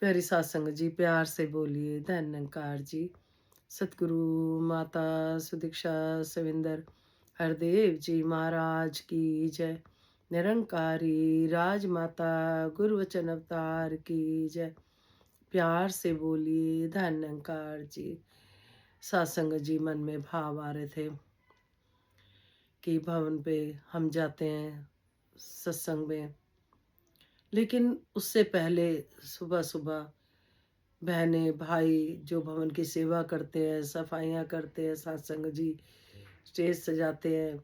प्यारी सत्संग जी, प्यार से बोलिए धन निरंकार जी। सतगुरु माता सुदीक्षा सविंदर हरदेव जी महाराज की जय। निरंकारी राजमाता गुरु वचन अवतार की जय। प्यार से बोलिए धन निरंकार जी। सत्संग जी, मन में भाव आ रहे थे कि भवन पे हम जाते हैं सत्संग में, लेकिन उससे पहले सुबह सुबह बहनें भाई जो भवन की सेवा करते हैं, सफाइयाँ करते हैं, सत्संग जी स्टेज सजाते हैं,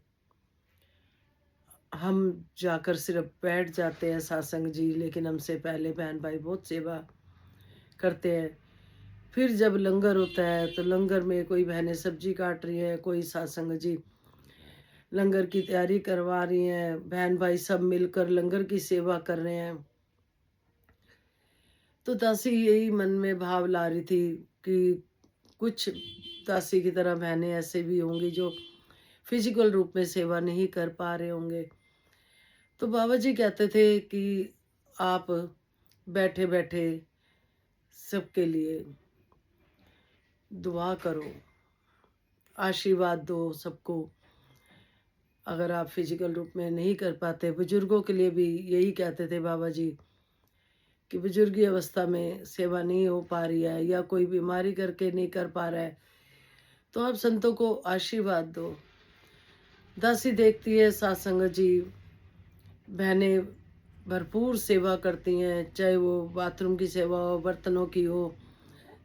हम जाकर सिर्फ बैठ जाते हैं सत्संग जी, लेकिन हमसे पहले बहन भाई बहुत सेवा करते हैं। फिर जब लंगर होता है तो लंगर में कोई बहनें सब्जी काट रही हैं, कोई सत्संग जी लंगर की तैयारी करवा रही हैं, बहन भाई सब मिलकर लंगर की सेवा कर रहे हैं। तो दासी यही मन में भाव ला रही थी कि कुछ दासी की तरह बहनें ऐसे भी होंगी जो फिजिकल रूप में सेवा नहीं कर पा रहे होंगे। तो बाबा जी कहते थे कि आप बैठे बैठे सबके लिए दुआ करो, आशीर्वाद दो सबको। अगर आप फिजिकल रूप में नहीं कर पाते, बुजुर्गों के लिए भी यही कहते थे बाबा जी कि बुजुर्गी अवस्था में सेवा नहीं हो पा रही है या कोई बीमारी करके नहीं कर पा रहा है, तो आप संतों को आशीर्वाद दो। दासी देखती है सत्संग जी बहनें भरपूर सेवा करती हैं, चाहे वो बाथरूम की सेवा हो, बर्तनों की हो,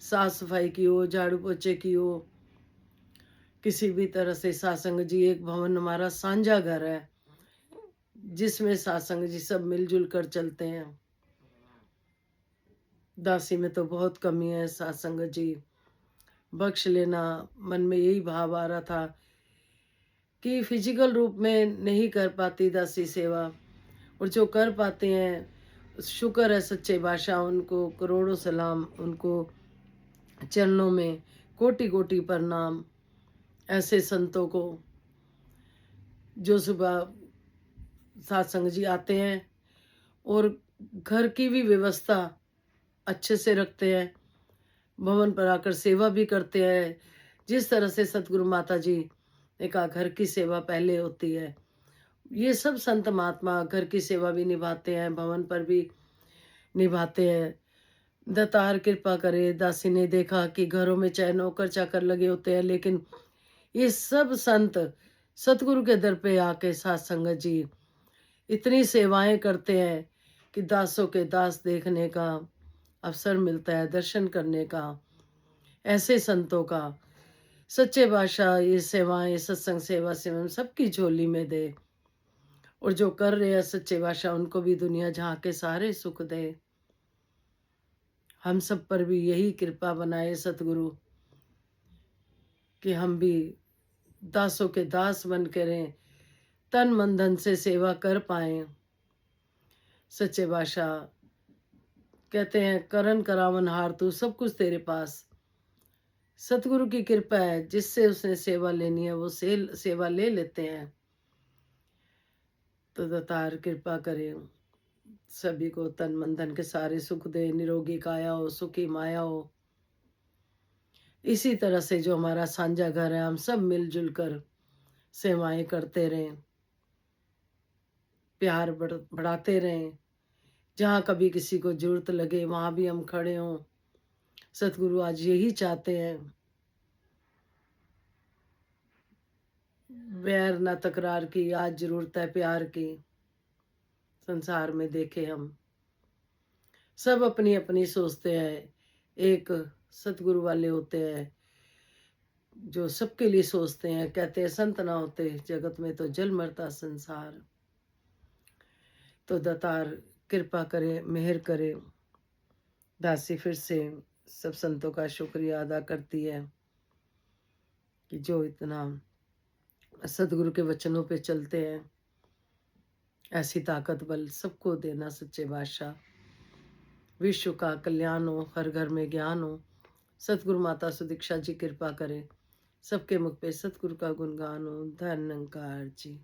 साफ सफाई की हो, झाड़ू पोछे की हो, किसी भी तरह से। सत्संग जी एक भवन हमारा साझा घर है जिसमें सत्संग जी सब मिलजुल कर चलते हैं। दासी में तो बहुत कमी है सत्संग जी, बख्श लेना। मन में यही भाव आ रहा था कि फिजिकल रूप में नहीं कर पाती दासी सेवा, और जो कर पाते हैं शुक्र है सच्चे बादशाह, उनको करोड़ों सलाम, उनको चरणों में कोटि कोटि प्रणाम। ऐसे संतों को जो सुबह सत्संग जी आते हैं और घर की भी व्यवस्था अच्छे से रखते हैं, भवन पर आकर सेवा भी करते हैं। जिस तरह से सतगुरु माता जी ने कहा घर की सेवा पहले होती है, ये सब संत महात्मा घर की सेवा भी निभाते हैं, भवन पर भी निभाते हैं। दातार कृपा करे, दासी ने देखा कि घरों में चाहे नौकर चाकर लगे होते हैं, लेकिन ये सब संत सतगुरु के दर पे आके सत्संग जी इतनी सेवाएं करते हैं कि दासों के दास देखने का अवसर मिलता है, दर्शन करने का। ऐसे संतों का सच्चे बादशाह ये सेवाएं, सत्संग सेवा से हम सबकी झोली में दे, और जो कर रहे हैं सच्चे बादशाह उनको भी दुनिया जहाँ के सारे सुख दे। हम सब पर भी यही कृपा बनाए सतगुरु कि हम भी दासों के दास बन के रहें, तन मन धन से सेवा कर पाए। सच्चे बादशाह कहते हैं करन करावन हार तू, सब कुछ तेरे पास। सतगुरु की कृपा है, जिससे उसने सेवा लेनी है वो सेवा ले लेते हैं। तो दातार कृपा करे, सभी को तन मन धन के सारे सुख दे, निरोगी काया हो, सुखी माया हो। इसी तरह से जो हमारा साझा घर है, हम सब मिलजुल कर सेवाएं करते रहें, प्यार बढ़ाते रहें। जहाँ कभी किसी को जरूरत लगे वहां भी हम खड़े हों। सतगुरु आज यही चाहते हैं, बैर ना तकरार की, आज जरूरत है प्यार की। संसार में देखे हम सब अपनी अपनी सोचते हैं, एक सतगुरु वाले होते हैं जो सबके लिए सोचते हैं। कहते हैं संत ना होते जगत में तो जल मरता संसार। तो दातार कृपा करे, मेहर करे। दासी फिर से सब संतों का शुक्रिया अदा करती है कि जो इतना सतगुरु के वचनों पे चलते हैं। ऐसी ताकत बल सबको देना सच्चे बादशाह। विश्व का कल्याण हो, हर घर में ज्ञान हो। सतगुरु माता सुदीक्षा जी कृपा करें, सबके मुख पे सतगुरु का गुणगान हो। धन निरंकार जी।